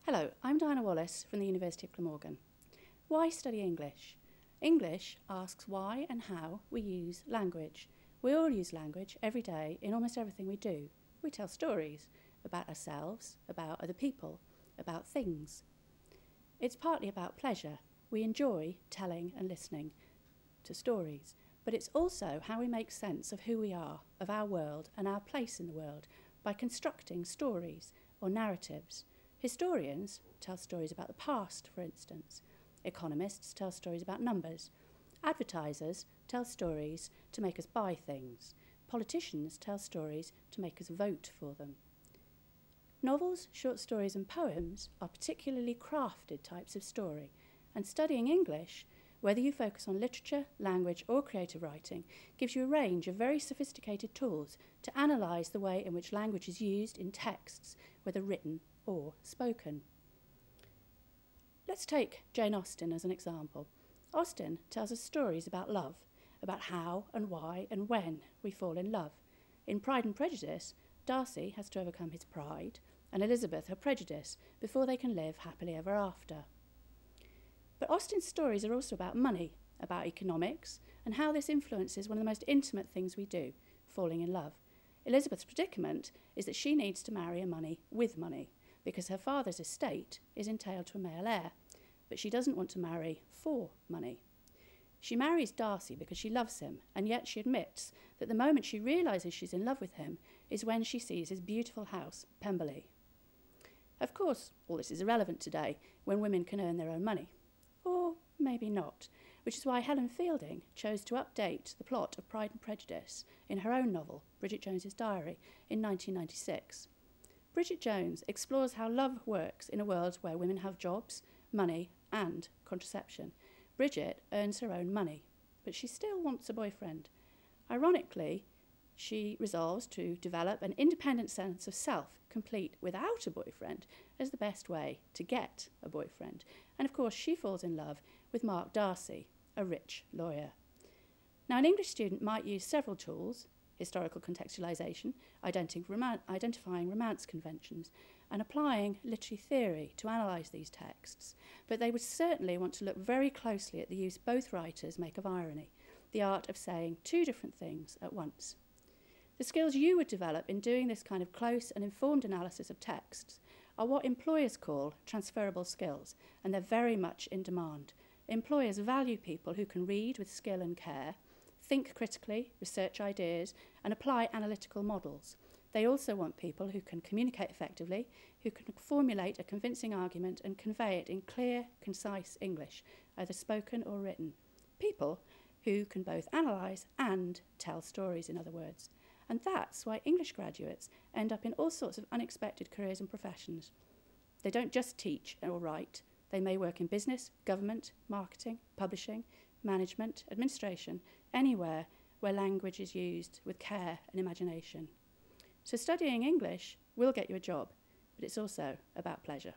Hello, I'm Diana Wallace from the University of Glamorgan. Why study English? English asks why and how we use language. We all use language every day in almost everything we do. We tell stories about ourselves, about other people, about things. It's partly about pleasure. We enjoy telling and listening to stories, but it's also how we make sense of who we are, of our world and our place in the world by constructing stories or narratives. Historians tell stories about the past, for instance. Economists tell stories about numbers. Advertisers tell stories to make us buy things. Politicians tell stories to make us vote for them. Novels, short stories and poems are particularly crafted types of story, and studying English, whether you focus on literature, language or creative writing, gives you a range of very sophisticated tools to analyse the way in which language is used in texts, whether written or spoken. Let's take Jane Austen as an example. Austen tells us stories about love, about how and why and when we fall in love. In Pride and Prejudice, Darcy has to overcome his pride and Elizabeth her prejudice before they can live happily ever after. But Austen's stories are also about money, about economics, and how this influences one of the most intimate things we do, falling in love. Elizabeth's predicament is that she needs to marry a money with money, because her father's estate is entailed to a male heir, but she doesn't want to marry for money. She marries Darcy because she loves him, and yet she admits that the moment she realises she's in love with him is when she sees his beautiful house, Pemberley. Of course, all this is irrelevant today, when women can earn their own money. Or maybe not, which is why Helen Fielding chose to update the plot of Pride and Prejudice in her own novel, Bridget Jones's Diary, in 1996. Bridget Jones explores how love works in a world where women have jobs, money and contraception. Bridget earns her own money, but she still wants a boyfriend. Ironically, she resolves to develop an independent sense of self, complete without a boyfriend, as the best way to get a boyfriend. And of course, she falls in love with Mark Darcy, a rich lawyer. Now, an English student might use several tools: historical contextualisation, identifying romance conventions, and applying literary theory to analyse these texts. But they would certainly want to look very closely at the use both writers make of irony, the art of saying two different things at once. The skills you would develop in doing this kind of close and informed analysis of texts are what employers call transferable skills, and they're very much in demand. Employers value people who can read with skill and care, think critically, research ideas, and apply analytical models. They also want people who can communicate effectively, who can formulate a convincing argument and convey it in clear, concise English, either spoken or written. People who can both analyse and tell stories, in other words. And that's why English graduates end up in all sorts of unexpected careers and professions. They don't just teach or write. They may work in business, government, marketing, publishing, management, administration, anywhere where language is used with care and imagination. So studying English will get you a job, but it's also about pleasure.